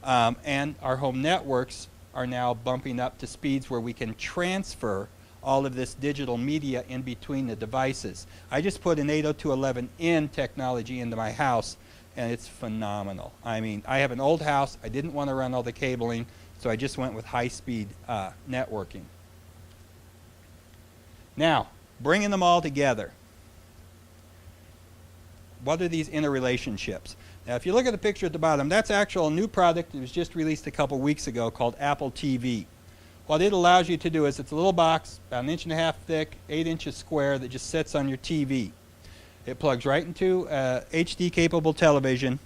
And our home networks are now bumping up to speeds where we can transfer all of this digital media in between the devices. I just put an 802.11n technology into my house, and it's phenomenal. I mean, I have an old house. I didn't want to run all the cabling, so I just went with high-speed networking. Now, bringing them all together. What are these interrelationships? Now, if you look at the picture at the bottom, that's actual new product that was just released a couple weeks ago called Apple TV. What it allows you to do is it's a little box, about 1.5 inches thick, 8 inches square, that just sits on your TV. It plugs right into HD-capable television,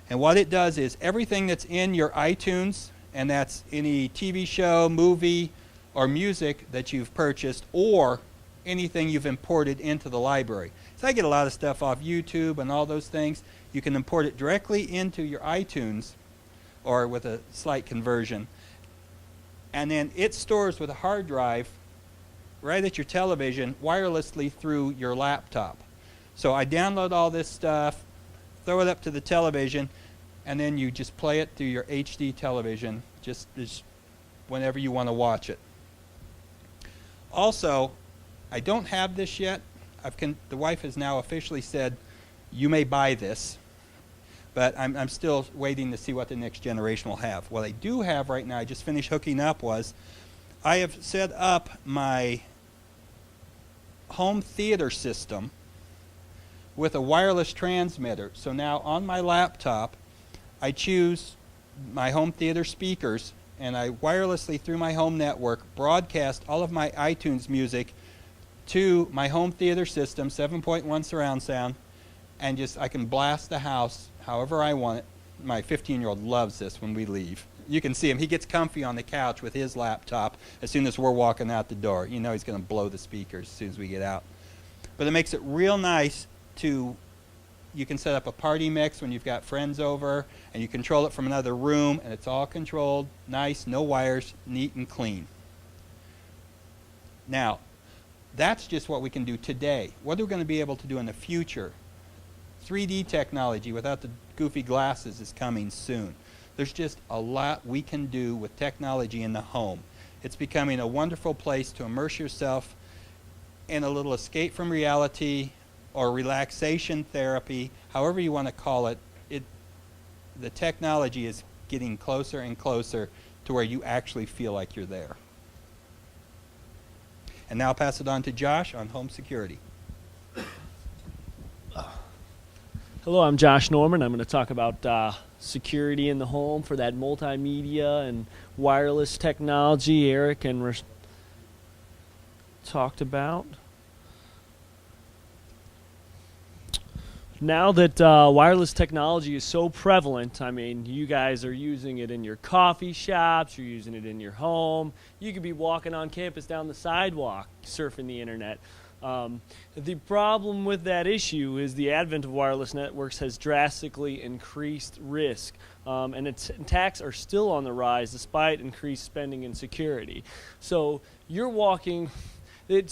and what it does is everything that's in your iTunes, and that's any TV show, movie, or music that you've purchased, or anything you've imported into the library. So I get a lot of stuff off YouTube and all those things. You can import it directly into your iTunes, or with a slight conversion, and then it stores with a hard drive right at your television wirelessly through your laptop. So I download all this stuff, throw it up to the television, and then you just play it through your HD television just whenever you want to watch it. Also, I don't have this yet. The wife has now officially said, you may buy this, but I'm still waiting to see what the next generation will have. What I do have right now, I just finished hooking up, was I have set up my home theater system with a wireless transmitter. So now on my laptop, I choose my home theater speakers, and I wirelessly through my home network broadcast all of my iTunes music to my home theater system, 7.1 surround sound, and I can blast the house however I want it. My 15-year-old loves this when we leave. You can see him. He gets comfy on the couch with his laptop as soon as we're walking out the door. You know he's going to blow the speakers as soon as we get out. But it makes it real nice you can set up a party mix when you've got friends over, and you control it from another room, and it's all controlled, nice, no wires, neat and clean. Now, that's just what we can do today. What are we going to be able to do in the future? 3D technology without the goofy glasses is coming soon. There's just a lot we can do with technology in the home. It's becoming a wonderful place to immerse yourself in a little escape from reality or relaxation therapy, however you want to call it. The technology is getting closer and closer to where you actually feel like you're there. And now I'll pass it on to Josh on home security. Hello, I'm Josh Norman. I'm going to talk about security in the home for that multimedia and wireless technology Eric and talked about. Now that wireless technology is so prevalent, I mean, you guys are using it in your coffee shops, you're using it in your home. You could be walking on campus down the sidewalk surfing the internet. The problem with that issue is the advent of wireless networks has drastically increased risk, and attacks are still on the rise despite increased spending in security. So you're walking. It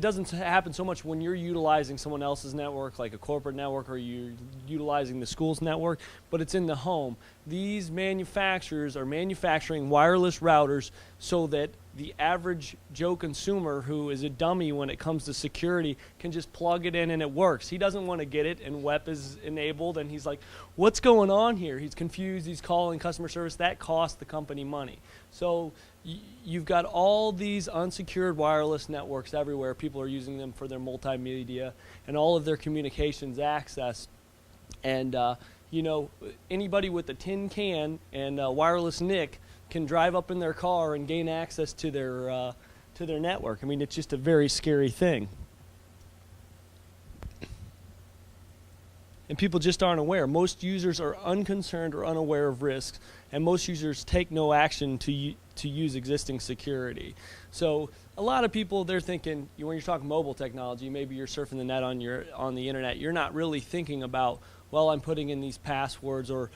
doesn't happen so much when you're utilizing someone else's network, like a corporate network, or you're utilizing the school's network, but it's in the home. These manufacturers are manufacturing wireless routers so that the average Joe consumer, who is a dummy when it comes to security, can just plug it in and it works. He doesn't want to get it, and WEP is enabled, and he's like, what's going on here? He's confused, he's calling customer service. That costs the company money. So you've got all these unsecured wireless networks everywhere. People are using them for their multimedia and all of their communications access. And anybody with a tin can and a wireless NIC can drive up in their car and gain access to their network. I mean, it's just a very scary thing. And people just aren't aware. Most users are unconcerned or unaware of risks, and most users take no action to use existing security. So a lot of people, they're thinking, when you're talking mobile technology, maybe you're surfing the net on the internet, you're not really thinking about, well, I'm putting in these passwords, or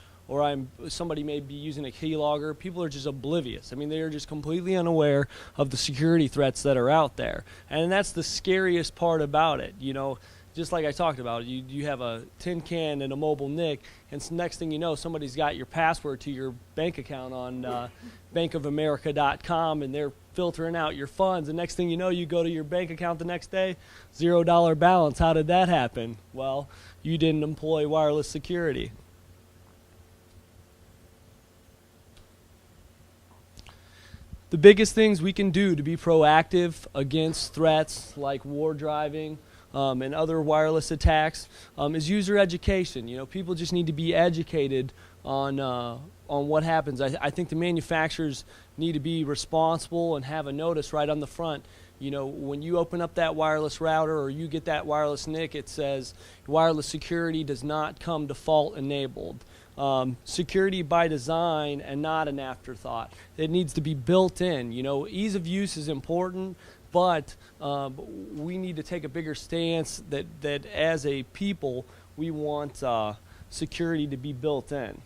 somebody may be using a keylogger. People are just oblivious. I mean, they are just completely unaware of the security threats that are out there. And that's the scariest part about it. just like I talked about, you have a tin can and a mobile NIC, and next thing you know, somebody's got your password to your bank account on bankofamerica.com, and they're filtering out your funds. And next thing you know, you go to your bank account the next day, $0 balance. How did that happen? Well, you didn't employ wireless security. The biggest things we can do to be proactive against threats like war driving and other wireless attacks is user education. You know, people just need to be educated on what happens. I think the manufacturers need to be responsible and have a notice right on the front. You know, when you open up that wireless router or you get that wireless NIC, it says wireless security does not come default enabled. Security by design and not an afterthought. It needs to be built in. You know, ease of use is important, but we need to take a bigger stance that as a people we want security to be built in.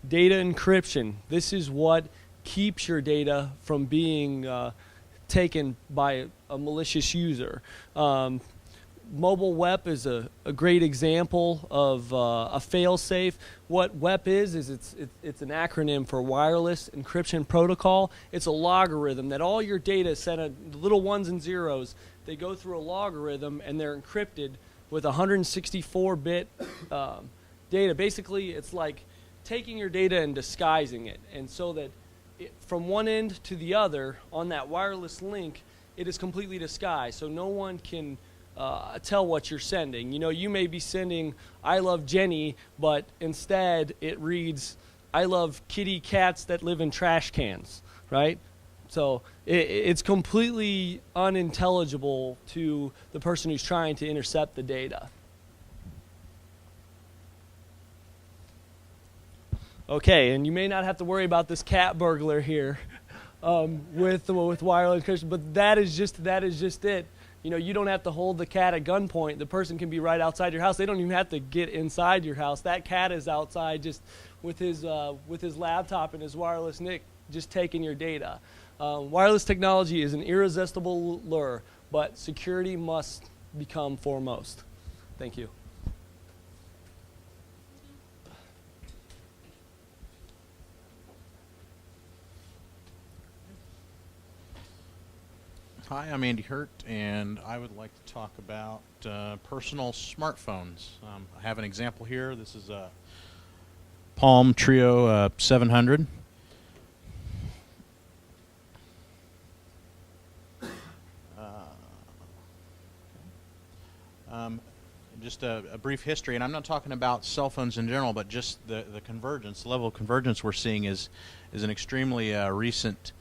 Data encryption. This is what keeps your data from being taken by a malicious user. Mobile WEP is a great example of a fail-safe. What WEP is it's an acronym for Wireless Encryption Protocol. It's a logarithm that all your data is set at little ones and zeros. They go through a logarithm and they're encrypted with 164-bit data. Basically, it's like taking your data and disguising it, and so that from one end to the other on that wireless link, it is completely disguised, so no one can tell what you're sending. You know, you may be sending "I love Jenny," but instead it reads "I love kitty cats that live in trash cans," right? So it's completely unintelligible to the person who's trying to intercept the data. Okay, and you may not have to worry about this cat burglar here with wireless encryption, but that is just it. You know, you don't have to hold the cat at gunpoint. The person can be right outside your house. They don't even have to get inside your house. That cat is outside just with his laptop and his wireless NIC, just taking your data. Wireless technology is an irresistible lure, but security must become foremost. Thank you. Hi, I'm Andy Hurt, and I would like to talk about personal smartphones. I have an example here. This is a Palm Trio 700. Just a brief history, and I'm not talking about cell phones in general, but just the convergence, the level of convergence we're seeing is an extremely recent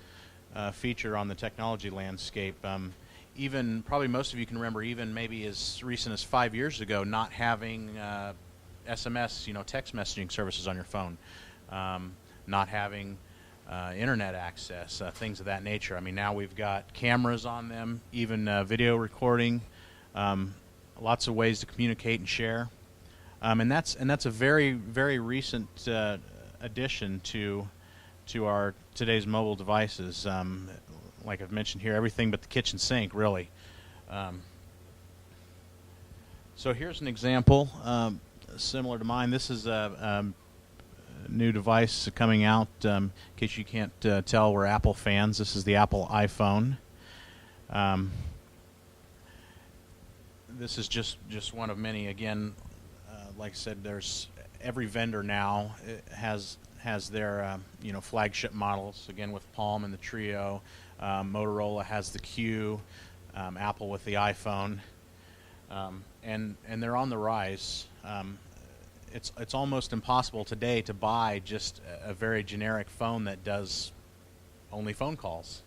feature on the technology landscape. Even probably most of you can remember, even maybe as recent as 5 years ago, not having SMS, text messaging services on your phone, not having internet access, things of that nature. I mean, now we've got cameras on them, even video recording, lots of ways to communicate and share, and that's a very, very recent addition to our today's mobile devices. Like I've mentioned here, everything but the kitchen sink, really. So here's an example similar to mine. This is a new device coming out. In case you can't tell, we're Apple fans. This is the Apple iPhone. This is just one of many. Again, like I said, there's every vendor now has their flagship models. Again, with Palm and the Trio, Motorola has the Q, Apple with the iPhone, and they're on the rise. It's almost impossible today to buy just a very generic phone that does only phone calls.